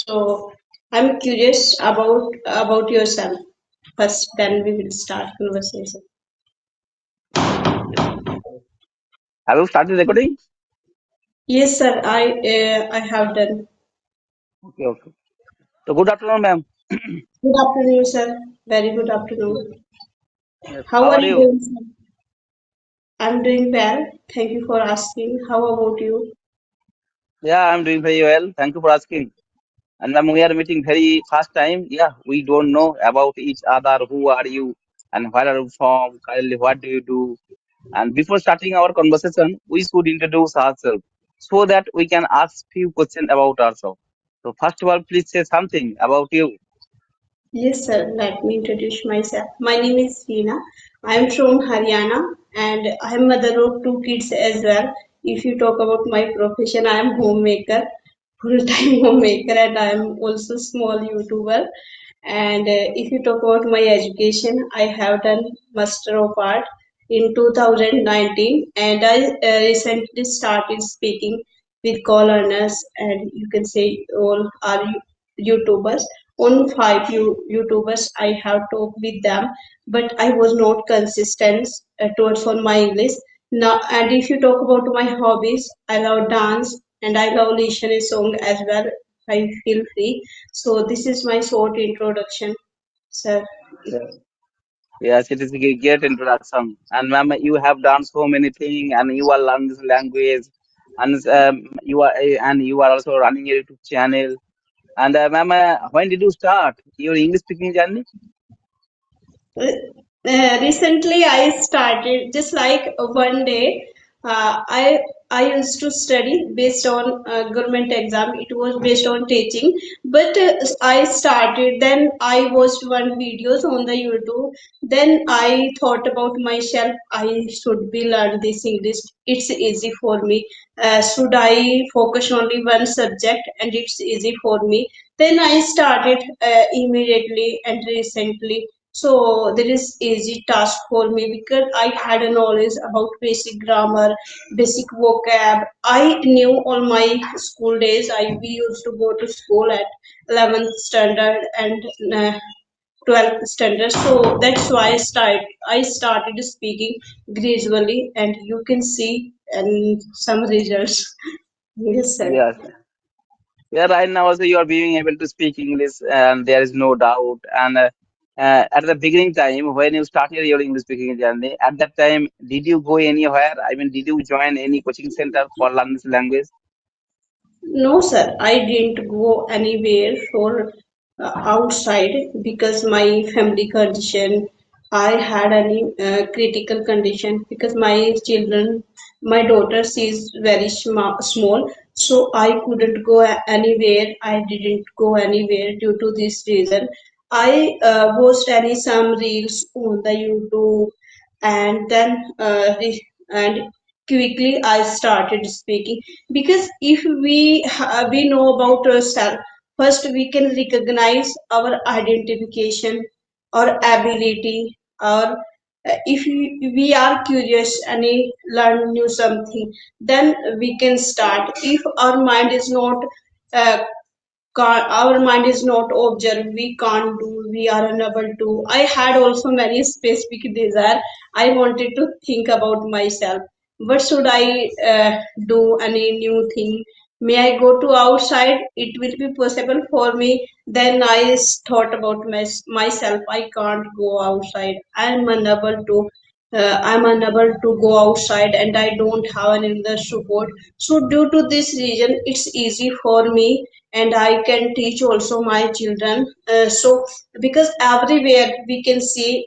So I'm curious about yourself first. Then we will start conversation. Have you started recording? Yes, sir. I have done. Okay, okay. So good afternoon, ma'am. Good afternoon, sir. Very good afternoon. Yes. How How are are you you? doing, sir? I'm doing well. Thank you for asking. How about you? Yeah, I'm doing very well. Thank you for asking. And ma'am, we are meeting very first time. Yeah, we don't know about each other. Who are you? And where are you from? Currently, what do you do? And before starting our conversation, we should introduce ourselves so that we can ask few questions about ourselves. So first of all, please say something about you. Yes, sir. Let me introduce myself. My name is Veena. I'm from Haryana and I'm mother of two kids as well. If you talk about my profession, I am homemaker, full-time homemaker, and I am also small YouTuber. And if you talk about my education, I have done Master of Art in 2019, and I recently started speaking with co-learners, and you can say all are YouTubers. On five YouTubers, I have talked with them, but I was not consistent towards on my English. Now, and if you talk about my hobbies, I love dance and I love listening song as well. I feel free. So this is my short introduction, sir. Yeah. Yes, it is a great introduction. And ma'am, you have done so many things, and you are learning this language, and you are also running a YouTube channel. And ma'am, when did you start your English speaking journey? Recently I started just like one day. I used to study based on government exam. It was based on teaching, but I started. Then I watched one videos on the YouTube. Then I thought about myself. I should be learn this English. It's easy for me. Should I focus only one subject and it's easy for me? Then I started immediately and recently, so there is easy task for me because I had a knowledge about basic grammar, basic vocab. I knew all my school days. We used to go to school at 11th standard and 12th standard. So that's why I started speaking gradually, and you can see and some results. Yes, sir. Yes. Yeah, right now also you are being able to speak English, and there is no doubt. And at the beginning time, when you started your English speaking journey, at that time, did you go anywhere? I mean, did you join any coaching center for learning this language? No, sir, I didn't go anywhere for outside because my family condition. I had any critical condition because my children, my daughter, she is very small, so I couldn't go anywhere. I didn't go anywhere due to this reason. I watched any some reels on the YouTube, and then and quickly I started speaking because if we know about ourselves, first we can recognize our identification, our ability, or if we are curious and we learn new something, then we can start. If our mind is not uh, our mind is not observe, we can't do, we are unable to. I had also many specific desire. I wanted to think about myself. What should I do? Any new thing? May I go to outside? It will be possible for me. Then I thought about myself. I can't go outside. I'm unable to go outside and I don't have any other support. So due to this reason, it's easy for me and I can teach also my children. So because everywhere we can see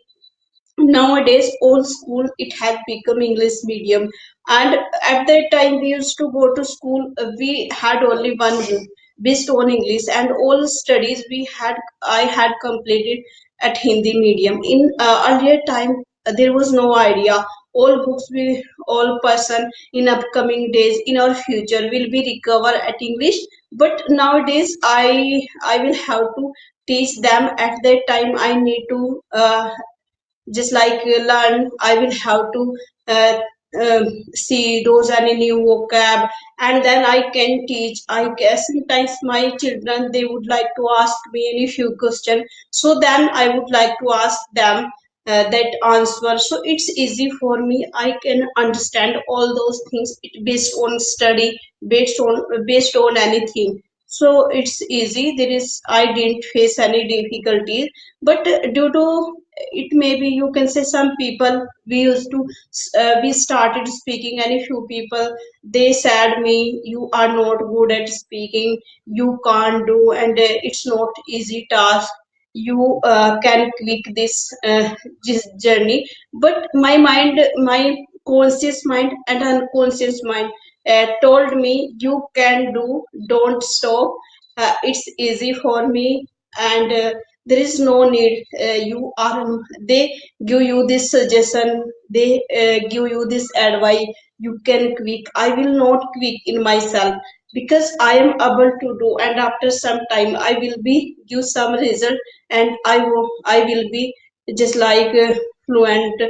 nowadays all school it had become English medium, and at that time we used to go to school, we had only one book based on English, and all studies we had I had completed at Hindi medium. In earlier time there was no idea. All books will, all person in upcoming days in our future will be recover at English, but nowadays I will have to teach them. At that time I need to just like learn. I will have to uh, see those any new vocab, and then I can teach. I guess sometimes my children they would like to ask me any few questions, so then I would like to ask them that answer. So it's easy for me. I can understand all those things based on study, based on anything. So it's easy. There is I didn't face any difficulties, but due to it maybe you can say some people we used to we started speaking and a few people they said me you are not good at speaking, you can't do, and it's not easy task, you can click this journey. But my mind, my conscious mind and unconscious mind told me you can do, don't stop, it's easy for me, and there is no need, you are, they give you this suggestion, they give you this advice, you can quick, I will not quick in myself because I am able to do, and after some time I will be give some result, and I will be just like fluent.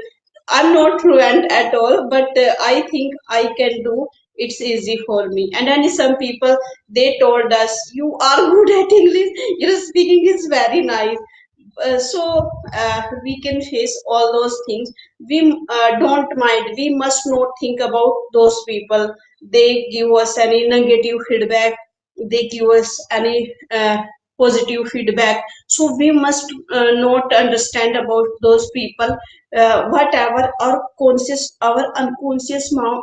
I'm not fluent at all, but I think I can do. It's easy for me. And then some people they told us, "You are good at English. Your speaking is very nice." So we can face all those things. We don't mind. We must not think about those people. They give us any negative feedback. They give us any positive feedback. So we must not understand about those people. Whatever our unconscious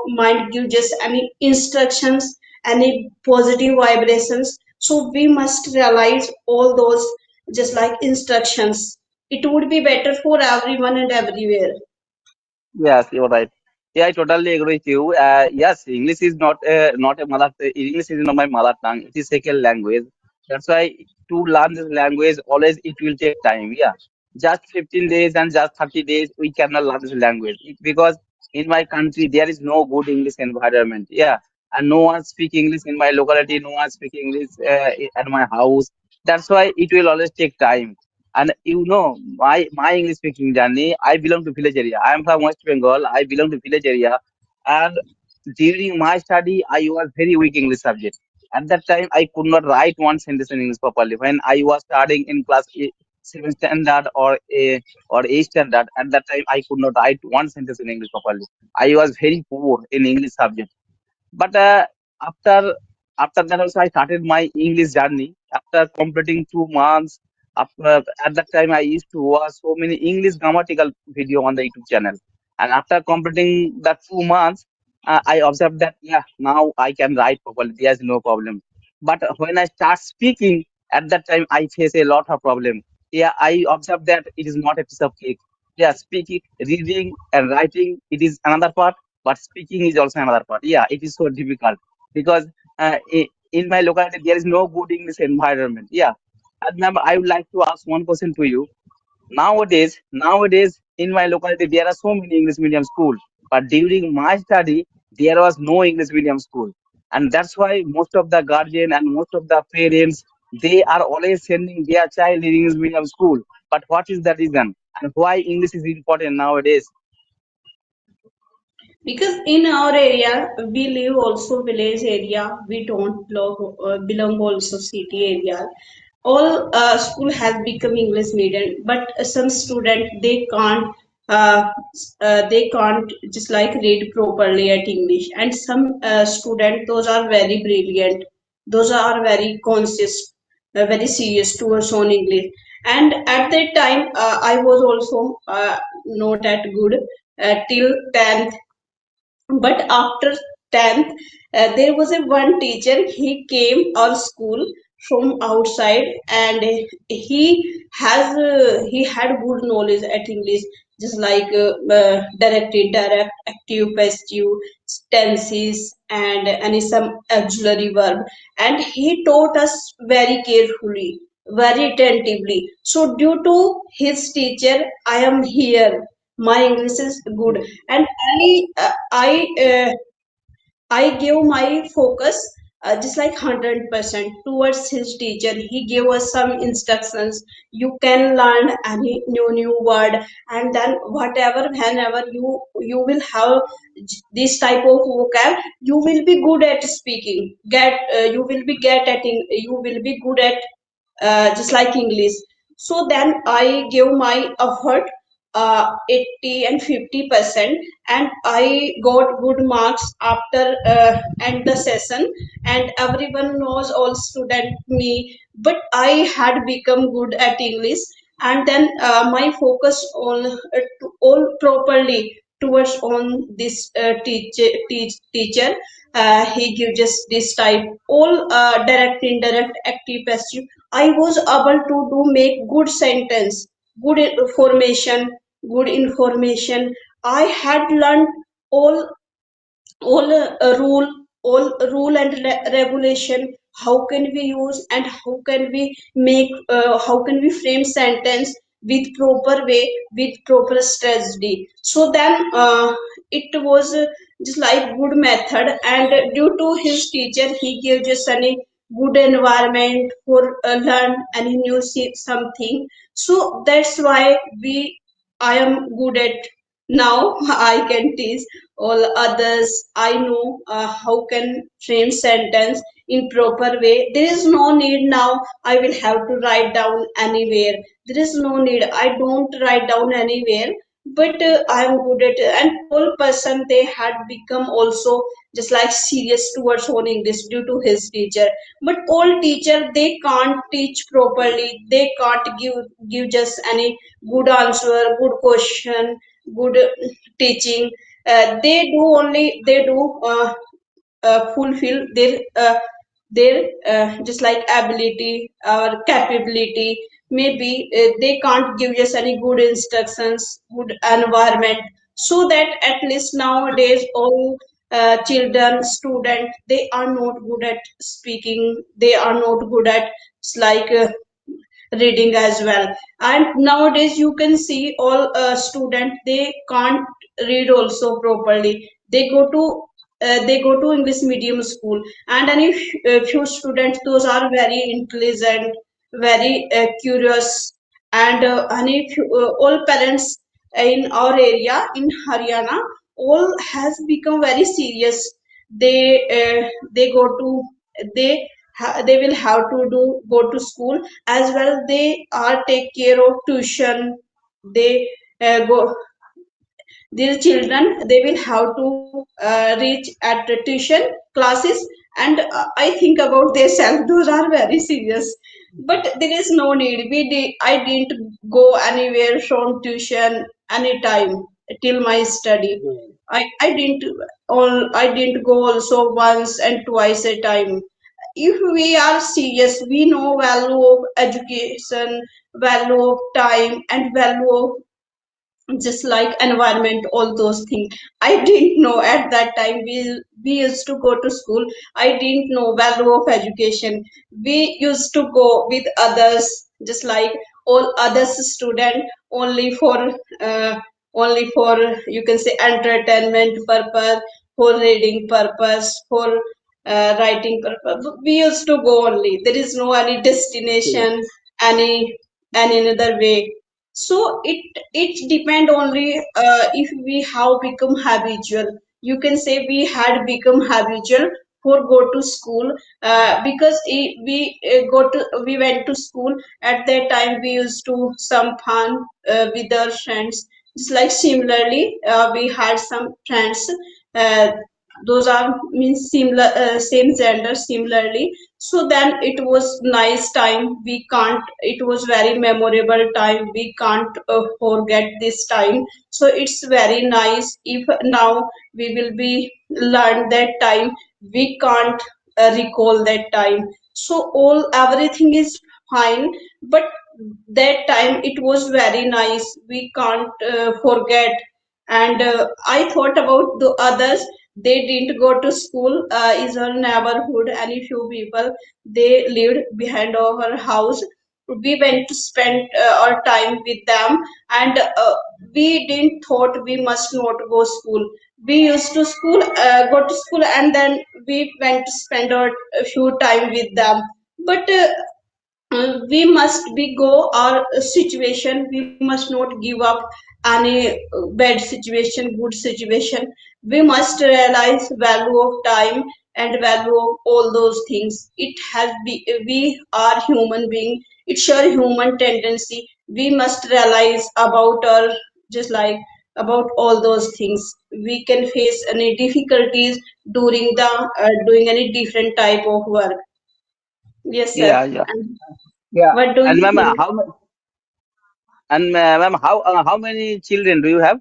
mind gives us any instructions, any positive vibrations. So we must realize all those just like instructions. It would be better for everyone and everywhere. Yes, you're right. Yeah, I totally agree with you. Yes, English is not a mother. English is not my mother tongue. It is second language. That's why to learn this language, always it will take time. Yeah, just 15 days and just 30 days we cannot learn this language because in my country there is no good English environment. Yeah, and no one speak English in my locality. No one speak English at my house. That's why it will always take time. And you know, my English speaking journey, I belong to village area. I am from West Bengal. I belong to village area. And during my study, I was very weak English subject. At that time, I could not write one sentence in English properly. When I was studying in class 7 standard or 8 standard, at that time, I could not write one sentence in English properly. I was very poor in English subject. But after after that also I started my English journey. After completing 2 months, at that time I used to watch so many English grammatical video on the YouTube channel. And after completing that 2 months, I observed that yeah, now I can write properly. There's no problem. But when I start speaking, at that time I face a lot of problem. Yeah, I observed that it is not a piece of cake. Yeah, speaking, reading, and writing, it is another part, but speaking is also another part. Yeah, it is so difficult because in my locality there is no good English environment. Yeah, and ma'am, I would like to ask one question to you. Nowadays, in my locality there are so many English medium school, but during my study there was no English medium school, and that's why most of the guardian and most of the parents they are always sending their child in English medium school. But what is the reason and why English is important nowadays? Because in our area we live also village area, we don't belong also city area. All school has become English medium, but some student uh, they can't just like read properly at English, and some student those are very brilliant, those are very conscious, very serious towards on English. And at that time I was also not that good till 10th. But after 10th, there was a one teacher, he came our school from outside, and he had good knowledge at English, just like direct, indirect, active, passive, tenses, and any some auxiliary verb, and he taught us very carefully, very attentively. So due to his teacher I am here, my English is good. And I give my focus just like 100% towards his teacher. He gave us some instructions. You can learn any new word, and then whatever, whenever you will have this type of vocab, you will be good at speaking. You will be you will be good at just like English. So then I gave my effort 80 and 50%, and I got good marks after end the session. And everyone knows, all student me, but I had become good at English. And then my focus on all properly towards on this teacher. He gives us this type all direct, indirect, active, passive. I was able to do make good sentence, good information, good information. I had learned all all rule and regulation. How can we use, and how can we make, how can we frame sentence with proper way, with proper strategy. So then it was just like good method. And due to his teacher, he gave us any good environment for learn any new something. So that's why we I am good at now. I can teach all others. I know how can frame sentence in proper way. There is no need now I will have to write down anywhere. There is no need, I don't write down anywhere. But I am good at it. And all person, they had become also just like serious towards on English due to his teacher. But all teacher, they can't teach properly, they can't give just any good answer, good question, good teaching. They do fulfill their just like ability or capability. Maybe they can't give us any good instructions, good environment. So that at least nowadays all children, student, they are not good at speaking, they are not good at like reading as well. And nowadays you can see all student, they can't read also properly. They go to English medium school. And any few students, those are very intelligent, very curious. And all parents in our area in Haryana, all has become very serious. They go to, they they will have to do go to school as well. They are take care of tuition. They go, these children, they will have to reach at the tuition classes. And I think about themselves, those are very serious. But there is no need, I didn't go anywhere from tuition anytime till my study. I didn't I didn't go also once and twice a time. If we are serious, we know value of education, value of time, and value of just like environment, all those things. I didn't know at that time. We used to go to school, I didn't know value of education. We used to go with others, just like all others student, only for uh, only for, you can say, entertainment purpose, for reading purpose, for writing purpose. We used to go only, there is no any destination, any another way. So it depend only if we have become habitual. You can say we had become habitual for go to school, because we went to school. At that time we used to some fun with our friends. Just like similarly, we had some friends, uh, those are means similar, same gender similarly. So then it was nice time, we can't, it was very memorable time, we can't forget this time. So it's very nice. If now we will be learn that time, we can't recall that time. So all everything is fine, but that time it was very nice, we can't forget. And I thought about the others, they didn't go to school. Is our neighborhood, any few people, they lived behind our house. We went to spend our time with them. And we didn't thought we must not go school. we used to go to school, and then we went to spend a few time with them. But we must be go our situation. We must not give up any bad situation, good situation. We must realize value of time and value of all those things. It has be, we are human being, it's your human tendency. We must realize about our, just like, about all those things. We can face any difficulties during the doing any different type of work. Yes, sir. Yeah, yeah, And yeah. what do And you ma'am, think? ma'am, how many children do you have?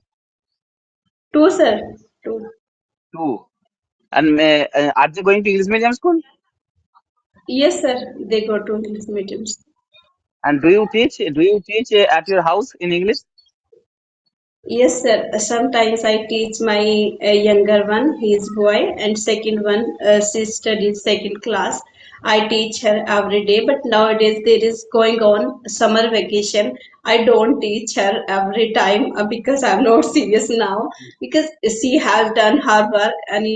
Two, sir. Two. Two. And are they going to English medium school? Yes, sir. They go to English mediums. And do you teach? Do you teach at your house in English? Yes, sir. Sometimes I teach my younger one, he is boy, and second one, she studies second class. I teach her every day, but nowadays there is going on summer vacation. I don't teach her every time because I'm not serious now, because she has done her work and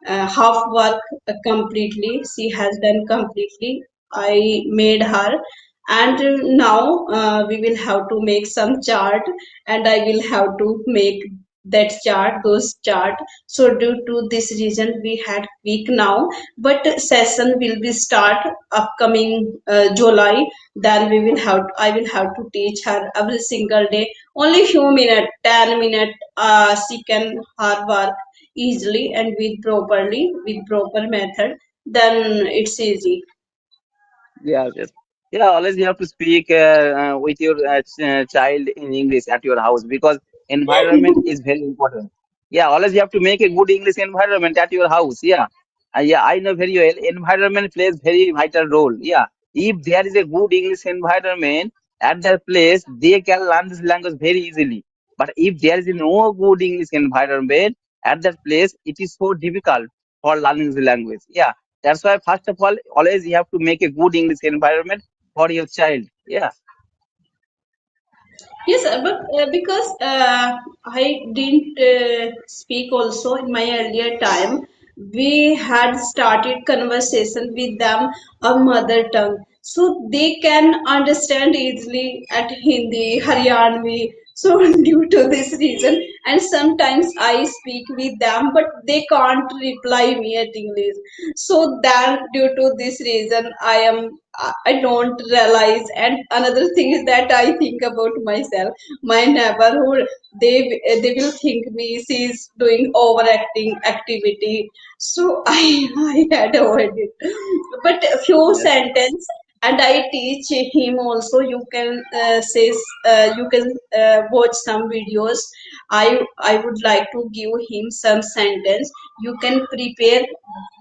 half work completely. She has done completely. I made her, and now we will have to make some chart, and I will have to make that chart, those chart. So due to this reason, we had week now, but session will be start upcoming July. Then we will have, I will have to teach her every single day, only few minutes, 10 minutes. She can her work easily and with properly, with proper method, then it's easy. Yes, yes. Yeah, always you have to speak with your child in English at your house because environment is very important. Yeah, always you have to make a good English environment at your house. Yeah, yeah, I know very well. Environment plays very vital role. Yeah, if there is a good English environment at that place, they can learn this language very easily. But if there is no good English environment at that place, it is so difficult for learning the language. Yeah, that's why, first of all, always you have to make a good English environment for your child. Yeah, Yes, but because I didn't speak also in my earlier time, we had started conversation with them a mother tongue, so they can understand easily at Hindi, Haryanvi. So due to this reason, and sometimes I speak with them, but they can't reply me at English. So then, due to this reason, I don't realize. And another thing is that I think about myself, my neighborhood. They will think me she's doing overacting activity. So I had avoided, but a few yes, sentence. And I teach him also. You can say, you can watch some videos. I would like to give him some sentence. You can prepare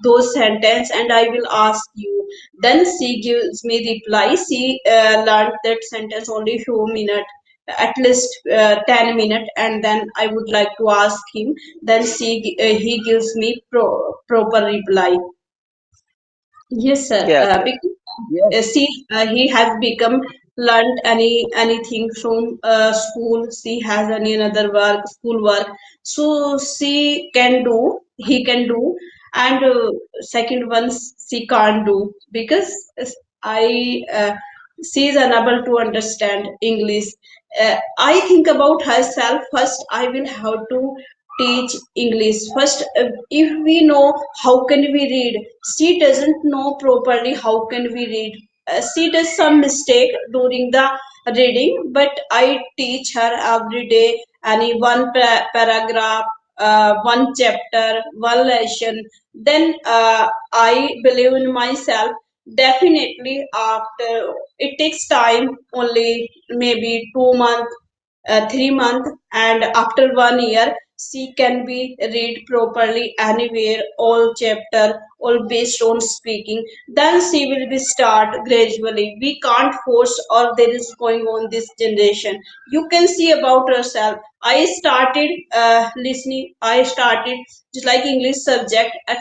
those sentence, and I will ask you. Then she gives me reply. She learned that sentence only few minutes, at least 10 minutes, and then I would like to ask him. Then he gives me proper reply. Yes, sir. yes, yes, Because yes, see, he has become learned anything from school. She has any another work, school work. So she can do, he can do, and second one she can't do because I she is unable to understand English. I think about herself first. I will have to teach English first. If we know how can we read, she doesn't know properly how can we read. She does some mistake during the reading, but I teach her every day any one paragraph, one chapter, one lesson. Then I believe in myself. Definitely, after it takes time, only maybe 2 months, 3 months, and after 1 year, she can be read properly anywhere, all chapter, all based on speaking. Then she will be start gradually. We can't force, or there is going on this generation. You can see about yourself. I started listening. I started just like English subject at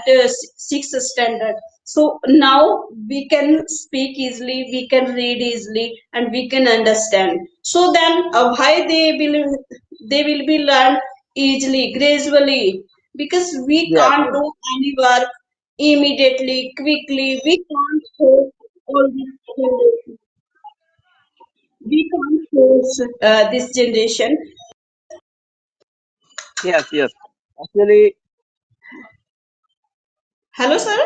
sixth standard. So now we can speak easily, we can read easily, and we can understand. So then, why they will be learned? easily, gracefully, because we Yes, can't yes, do any work immediately, quickly. We can't force this generation. yes, yes. Actually, Hello, sir.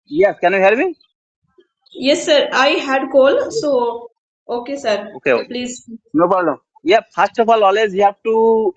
yes. Can you hear me? Yes, sir. I had call. So, okay, sir. Okay, okay. Please. No problem. Yeah, first of all, always you have to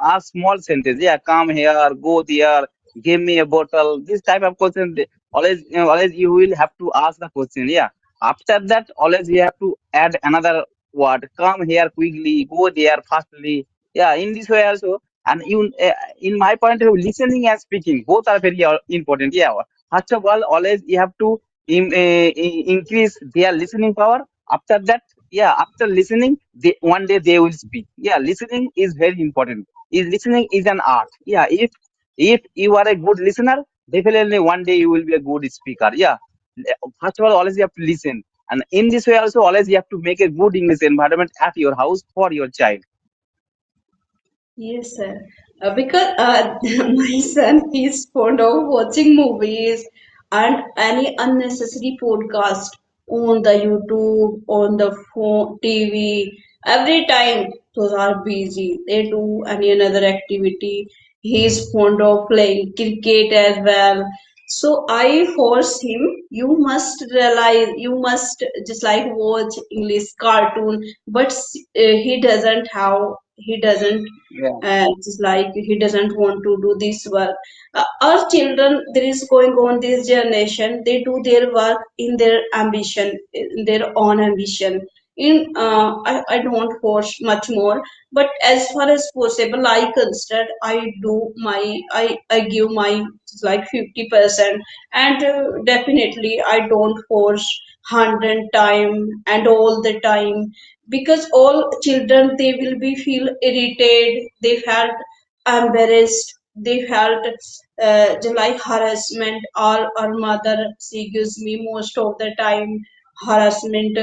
ask small sentence. Yeah, come here, go there, give me a bottle. This type of question, always, always you will have to ask the question. Yeah. After that, always you have to add another word. Come here quickly, go there fastly. Yeah, in this way also. And in my point of view, listening and speaking both are very important. Yeah. First of all, always you have to increase their listening power. After that, yeah, after listening, one day they will speak. Yeah, listening is very important. Is listening is an art. Yeah, if you are a good listener, definitely one day you will be a good speaker. Yeah, first of all, always you have to listen, and in this way also, always you have to make a good English environment at your house for your child. Yes, sir. Because my son is fond of watching movies and any unnecessary podcast on the YouTube, on the phone, TV. Every time those are busy, they do any another activity. He is fond of playing cricket as well. So I force him. You must realize. You must just like watch English cartoon, but he doesn't have. He doesn't Yeah, just like he doesn't want to do this work. Our children, there is going on this generation, they do their work in their ambition, in their own ambition. I don't force much more, but as far as possible, I consider I give my like 50%, and definitely I don't force 100 time and all the time, because all children they will be feel irritated, they felt embarrassed, they felt just like harassment. Our mother, she gives me most of the time harassment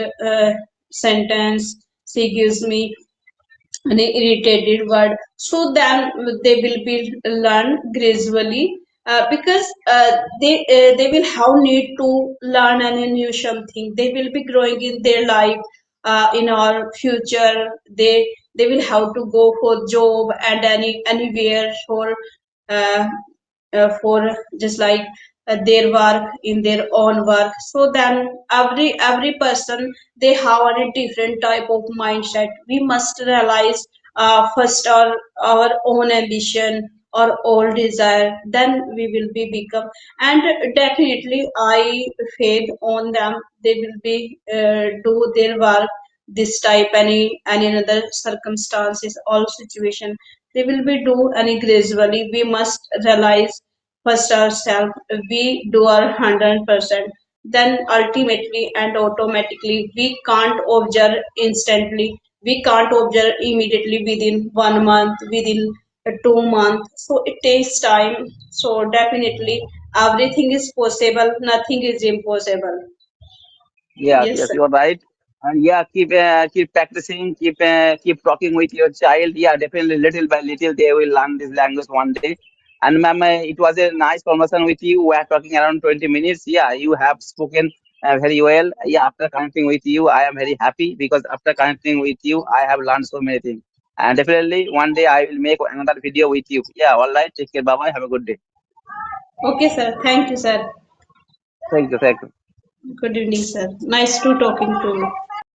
sentence, she gives me an irritated word, so then they will be learn gradually, because they will have need to learn any new something, they will be growing in their life. In our future, they will have to go for job and anywhere uh, for just like their work in their own work. So then every person, they have a different type of mindset. We must realize first our own ambition, our own desire, then we will be become. And definitely I faith on them, they will be do their work this type, any another circumstances, all situation, they will be do any gradually. We must realize first ourselves, we do our 100%, then ultimately and automatically we can't observe instantly, we can't observe immediately within 1 month, within 2 months, so it takes time. So definitely everything is possible, nothing is impossible. yes, Yes, yes, sir. you are right. And yeah, keep practicing, keep talking with your child. Yeah, definitely, little by little, they will learn this language one day. And ma'am, it was a nice conversation with you. We are talking around 20 minutes. Yeah, you have spoken very well. Yeah, after connecting with you, I am very happy because after connecting with you, I have learned so many things. And definitely, one day I will make another video with you. Yeah, all right. Take care. Bye bye. Have a good day. Okay, sir. Thank you, sir. Thank you. Thank you. Good evening, sir. Nice to talking to you.